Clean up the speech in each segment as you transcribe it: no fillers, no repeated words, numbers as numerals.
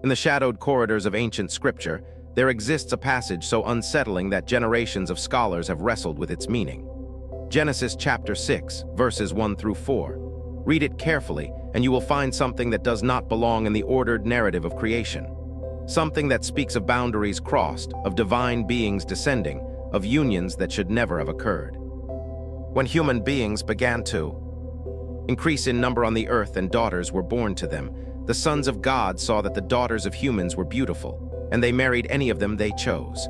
In the shadowed corridors of ancient scripture, there exists a passage so unsettling that generations of scholars have wrestled with its meaning. Genesis chapter 6, verses 1 through 4. Read it carefully, and you will find something that does not belong in the ordered narrative of creation. Something that speaks of boundaries crossed, of divine beings descending, of unions that should never have occurred. When human beings began to increase in number on the earth and daughters were born to them, the sons of God saw that the daughters of humans were beautiful, and they married any of them they chose.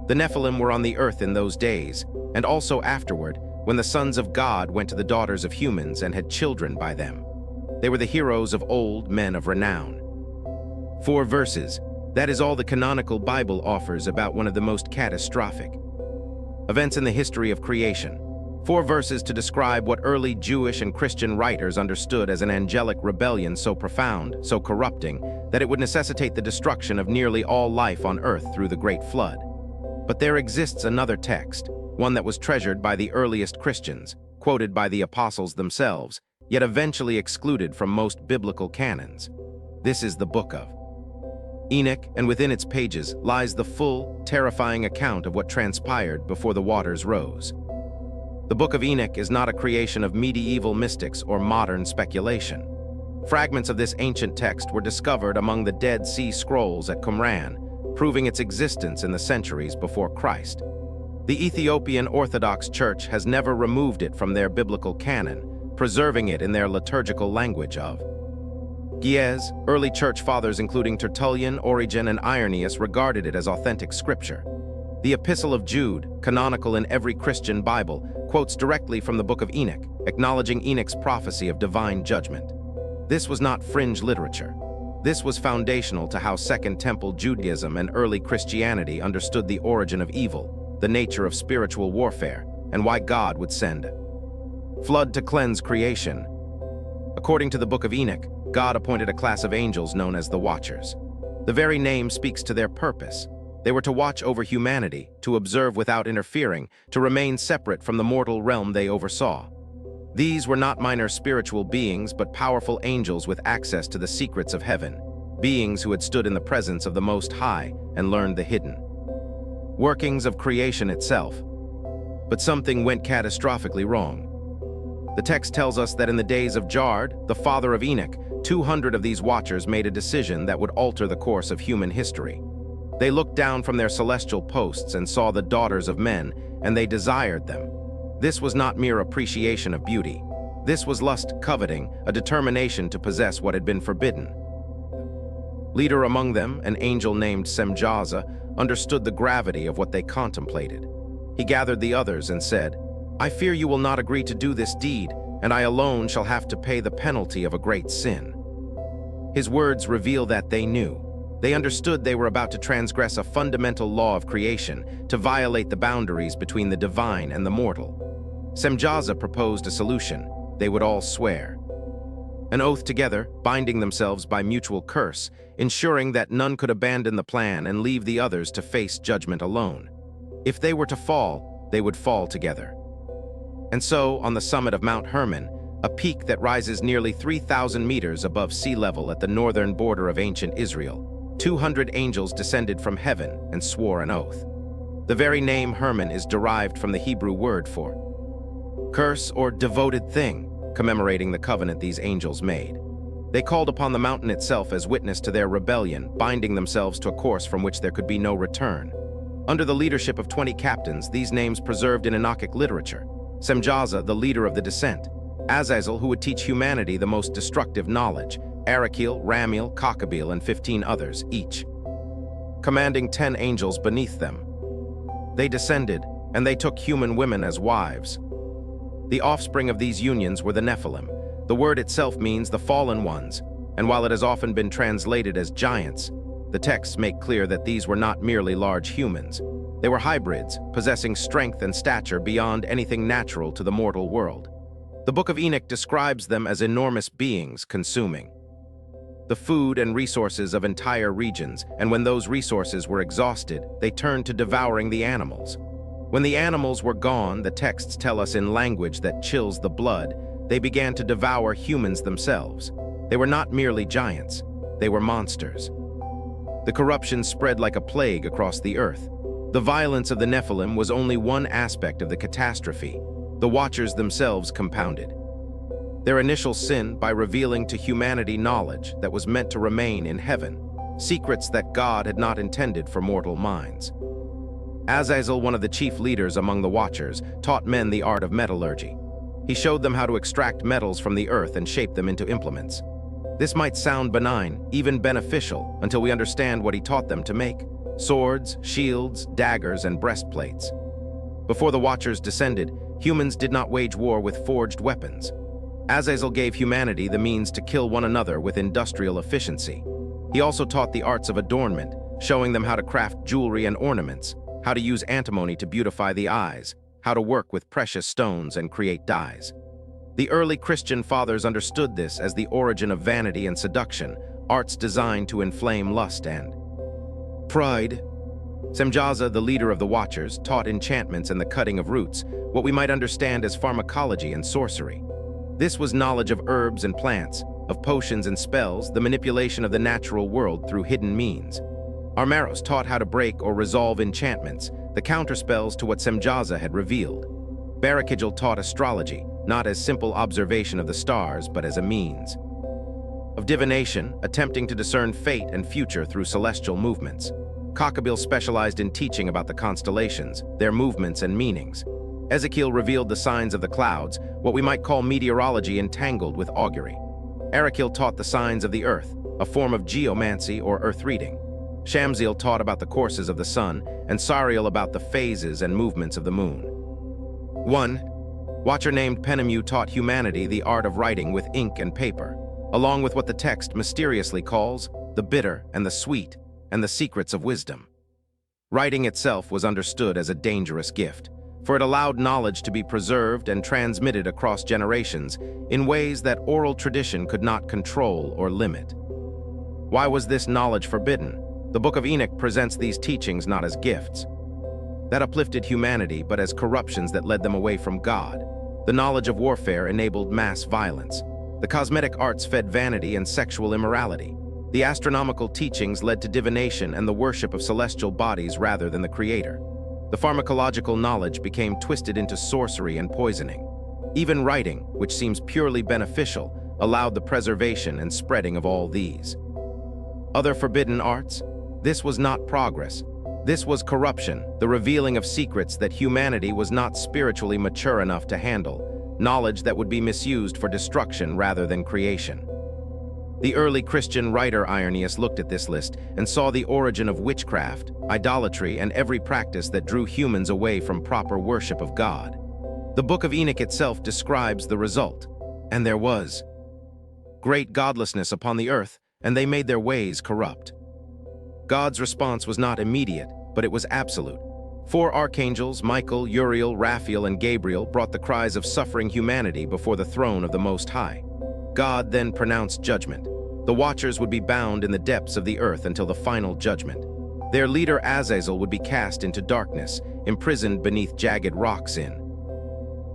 The Nephilim were on the earth in those days, and also afterward, when the sons of God went to the daughters of humans and had children by them. They were the heroes of old, men of renown. 4 verses. That is all the canonical Bible offers about one of the most catastrophic events in the history of creation. 4 verses to describe what early Jewish and Christian writers understood as an angelic rebellion so profound, so corrupting, that it would necessitate the destruction of nearly all life on earth through the Great Flood. But there exists another text, one that was treasured by the earliest Christians, quoted by the apostles themselves, yet eventually excluded from most biblical canons. This is the book of Enoch, and within its pages lies the full, terrifying account of what transpired before the waters rose. The Book of Enoch is not a creation of medieval mystics or modern speculation. Fragments of this ancient text were discovered among the Dead Sea Scrolls at Qumran, proving its existence in the centuries before Christ. The Ethiopian Orthodox Church has never removed it from their biblical canon, preserving it in their liturgical language of Ge'ez. Early church fathers including Tertullian, Origen, and Irenaeus regarded it as authentic scripture. The Epistle of Jude, canonical in every Christian Bible, quotes directly from the Book of Enoch, acknowledging Enoch's prophecy of divine judgment. This was not fringe literature. This was foundational to how Second Temple Judaism and early Christianity understood the origin of evil, the nature of spiritual warfare, and why God would send flood to cleanse creation. According to the Book of Enoch, God appointed a class of angels known as the Watchers. The very name speaks to their purpose. They were to watch over humanity, to observe without interfering, to remain separate from the mortal realm they oversaw. These were not minor spiritual beings, but powerful angels with access to the secrets of heaven, beings who had stood in the presence of the Most High and learned the hidden workings of creation itself. But something went catastrophically wrong. The text tells us that in the days of Jard, the father of Enoch, 200 of these watchers made a decision that would alter the course of human history. They looked down from their celestial posts and saw the daughters of men, and they desired them. This was not mere appreciation of beauty. This was lust, coveting, a determination to possess what had been forbidden. Leader among them, an angel named Samjaza, understood the gravity of what they contemplated. He gathered the others and said, "I fear you will not agree to do this deed, and I alone shall have to pay the penalty of a great sin." His words reveal that they knew. They understood they were about to transgress a fundamental law of creation, to violate the boundaries between the divine and the mortal. Samjaza proposed a solution. They would all swear an oath together, binding themselves by mutual curse, ensuring that none could abandon the plan and leave the others to face judgment alone. If they were to fall, they would fall together. And so, on the summit of Mount Hermon, a peak that rises nearly 3,000 meters above sea level at the northern border of ancient Israel, 200 angels descended from heaven and swore an oath. The very name Hermon is derived from the Hebrew word for curse or devoted thing, commemorating the covenant these angels made. They called upon the mountain itself as witness to their rebellion, binding themselves to a course from which there could be no return. Under the leadership of 20 captains, these names preserved in Enochic literature: Samjaza, the leader of the descent; Azazel, who would teach humanity the most destructive knowledge; Arakel, Ramiel, Cockabeel, and 15 others, each commanding 10 angels beneath them. They descended, and they took human women as wives. The offspring of these unions were the Nephilim. The word itself means the fallen ones, and while it has often been translated as giants, the texts make clear that these were not merely large humans. They were hybrids, possessing strength and stature beyond anything natural to the mortal world. The Book of Enoch describes them as enormous beings consuming the food and resources of entire regions, and when those resources were exhausted, they turned to devouring the animals. When the animals were gone, the texts tell us in language that chills the blood, they began to devour humans themselves. They were not merely giants, they were monsters. The corruption spread like a plague across the earth. The violence of the Nephilim was only one aspect of the catastrophe. The Watchers themselves compounded their initial sin by revealing to humanity knowledge that was meant to remain in heaven, secrets that God had not intended for mortal minds. Azazel, one of the chief leaders among the Watchers, taught men the art of metallurgy. He showed them how to extract metals from the earth and shape them into implements. This might sound benign, even beneficial, until we understand what he taught them to make: swords, shields, daggers, and breastplates. Before the Watchers descended, humans did not wage war with forged weapons. Azazel gave humanity the means to kill one another with industrial efficiency. He also taught the arts of adornment, showing them how to craft jewelry and ornaments, how to use antimony to beautify the eyes, how to work with precious stones and create dyes. The early Christian fathers understood this as the origin of vanity and seduction, arts designed to inflame lust and pride. Samjaza, the leader of the Watchers, taught enchantments and the cutting of roots, what we might understand as pharmacology and sorcery. This was knowledge of herbs and plants, of potions and spells, the manipulation of the natural world through hidden means. Hermon taught how to break or resolve enchantments, the counterspells to what Samjaza had revealed. Barakijal taught astrology, not as simple observation of the stars, but as a means of divination, attempting to discern fate and future through celestial movements. Kokkabil specialized in teaching about the constellations, their movements and meanings. Ezekiel revealed the signs of the clouds, what we might call meteorology entangled with augury. Erekil taught the signs of the earth, a form of geomancy or earth reading. Shamziel taught about the courses of the sun, and Sariel about the phases and movements of the moon. One Watcher named Penemu taught humanity the art of writing with ink and paper, along with what the text mysteriously calls the bitter and the sweet, and the secrets of wisdom. Writing itself was understood as a dangerous gift, for it allowed knowledge to be preserved and transmitted across generations in ways that oral tradition could not control or limit. Why was this knowledge forbidden? The Book of Enoch presents these teachings not as gifts that uplifted humanity, but as corruptions that led them away from God. The knowledge of warfare enabled mass violence. The cosmetic arts fed vanity and sexual immorality. The astronomical teachings led to divination and the worship of celestial bodies rather than the Creator. The pharmacological knowledge became twisted into sorcery and poisoning. Even writing, which seems purely beneficial, allowed the preservation and spreading of all these other forbidden arts. This was not progress. This was corruption, the revealing of secrets that humanity was not spiritually mature enough to handle, knowledge that would be misused for destruction rather than creation. The early Christian writer Irenaeus looked at this list and saw the origin of witchcraft, idolatry, and every practice that drew humans away from proper worship of God. The Book of Enoch itself describes the result. And there was great godlessness upon the earth, and they made their ways corrupt. God's response was not immediate, but it was absolute. 4 archangels, Michael, Uriel, Raphael, and Gabriel, brought the cries of suffering humanity before the throne of the Most High. God then pronounced judgment. The Watchers would be bound in the depths of the earth until the final judgment. Their leader Azazel would be cast into darkness, imprisoned beneath jagged rocks in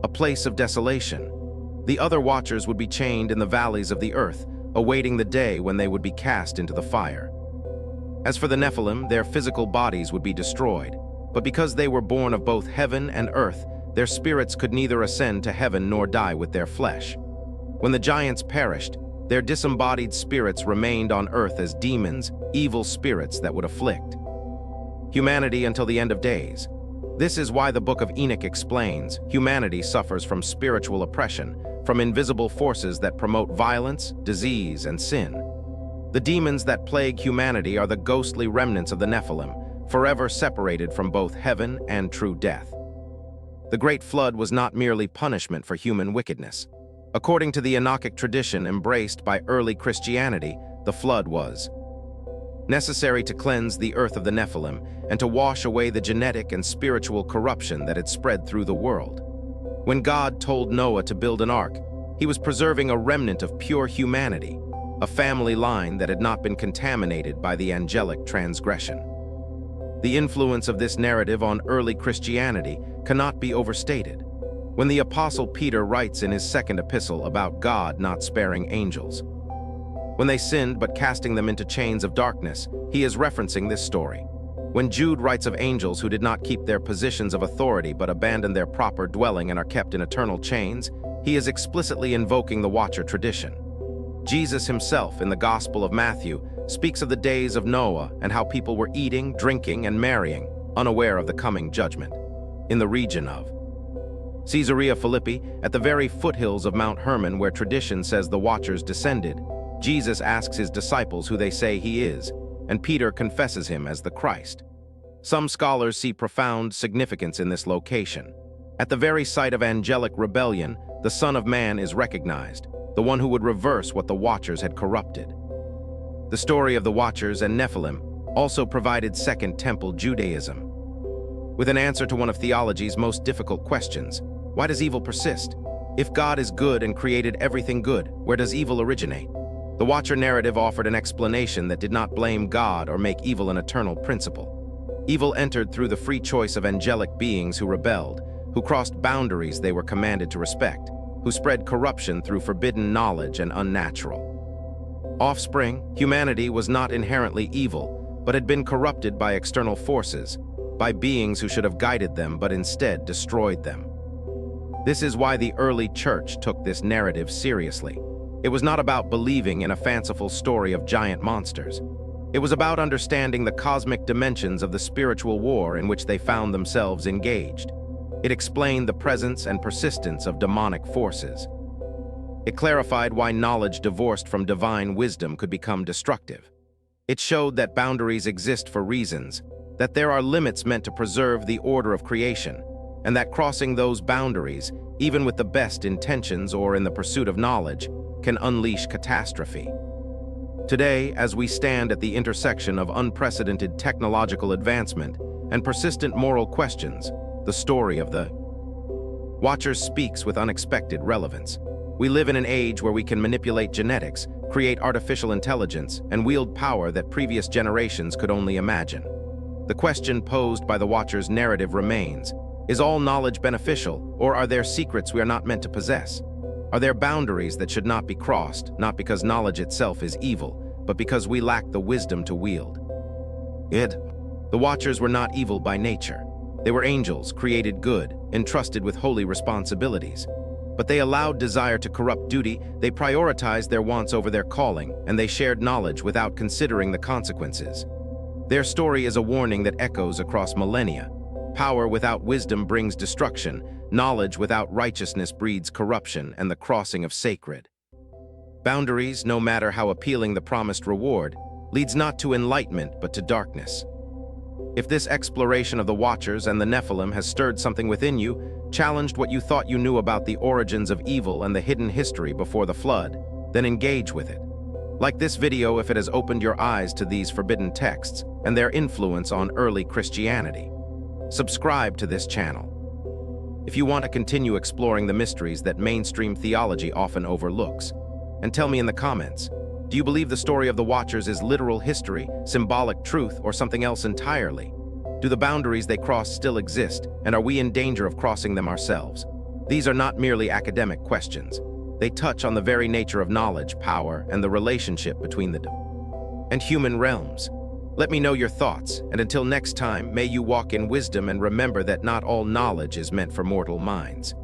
a place of desolation. The other Watchers would be chained in the valleys of the earth, awaiting the day when they would be cast into the fire. As for the Nephilim, their physical bodies would be destroyed, but because they were born of both heaven and earth, their spirits could neither ascend to heaven nor die with their flesh. When the giants perished, their disembodied spirits remained on earth as demons, evil spirits that would afflict humanity until the end of days. This is why the Book of Enoch explains humanity suffers from spiritual oppression, from invisible forces that promote violence, disease, and sin. The demons that plague humanity are the ghostly remnants of the Nephilim, forever separated from both heaven and true death. The Great Flood was not merely punishment for human wickedness. According to the Enochic tradition embraced by early Christianity, the flood was necessary to cleanse the earth of the Nephilim and to wash away the genetic and spiritual corruption that had spread through the world. When God told Noah to build an ark, he was preserving a remnant of pure humanity, a family line that had not been contaminated by the angelic transgression. The influence of this narrative on early Christianity cannot be overstated. When the Apostle Peter writes in his second epistle about God not sparing angels, When they sinned but casting them into chains of darkness, he is referencing this story. When Jude writes of angels who did not keep their positions of authority but abandoned their proper dwelling and are kept in eternal chains, he is explicitly invoking the Watcher tradition. Jesus himself, in the Gospel of Matthew, speaks of the days of Noah and how people were eating, drinking, and marrying, unaware of the coming judgment. In the region of Caesarea Philippi, at the very foothills of Mount Hermon where tradition says the Watchers descended, Jesus asks his disciples who they say he is, and Peter confesses him as the Christ. Some scholars see profound significance in this location. At the very site of angelic rebellion, the Son of Man is recognized, the one who would reverse what the Watchers had corrupted. The story of the Watchers and Nephilim also provided Second Temple Judaism, with an answer to one of theology's most difficult questions: why does evil persist? If God is good and created everything good, where does evil originate? The Watcher narrative offered an explanation that did not blame God or make evil an eternal principle. Evil entered through the free choice of angelic beings who rebelled, who crossed boundaries they were commanded to respect, who spread corruption through forbidden knowledge and unnatural offspring. Humanity was not inherently evil, but had been corrupted by external forces, by beings who should have guided them but instead destroyed them. This is why the early church took this narrative seriously. It was not about believing in a fanciful story of giant monsters. It was about understanding the cosmic dimensions of the spiritual war in which they found themselves engaged. It explained the presence and persistence of demonic forces. It clarified why knowledge divorced from divine wisdom could become destructive. It showed that boundaries exist for reasons, that there are limits meant to preserve the order of creation, and that crossing those boundaries, even with the best intentions or in the pursuit of knowledge, can unleash catastrophe. Today, as we stand at the intersection of unprecedented technological advancement and persistent moral questions, the story of the Watchers speaks with unexpected relevance. We live in an age where we can manipulate genetics, create artificial intelligence, and wield power that previous generations could only imagine. The question posed by the Watcher's narrative remains: is all knowledge beneficial, or are there secrets we are not meant to possess? Are there boundaries that should not be crossed, not because knowledge itself is evil, but because we lack the wisdom to wield it? The Watchers were not evil by nature. They were angels, created good, entrusted with holy responsibilities. But they allowed desire to corrupt duty, they prioritized their wants over their calling, and they shared knowledge without considering the consequences. Their story is a warning that echoes across millennia. Power without wisdom brings destruction, knowledge without righteousness breeds corruption and the crossing of sacred boundaries, no matter how appealing the promised reward, leads not to enlightenment but to darkness. If this exploration of the Watchers and the Nephilim has stirred something within you, challenged what you thought you knew about the origins of evil and the hidden history before the flood, then engage with it. Like this video if it has opened your eyes to these forbidden texts and their influence on early Christianity. Subscribe to this channel if you want to continue exploring the mysteries that mainstream theology often overlooks. And tell me in the comments, do you believe the story of the Watchers is literal history, symbolic truth, or something else entirely? Do the boundaries they crossed still exist, and are we in danger of crossing them ourselves? These are not merely academic questions. They touch on the very nature of knowledge, power, and the relationship between the divine and human realms. Let me know your thoughts, and until next time, may you walk in wisdom and remember that not all knowledge is meant for mortal minds.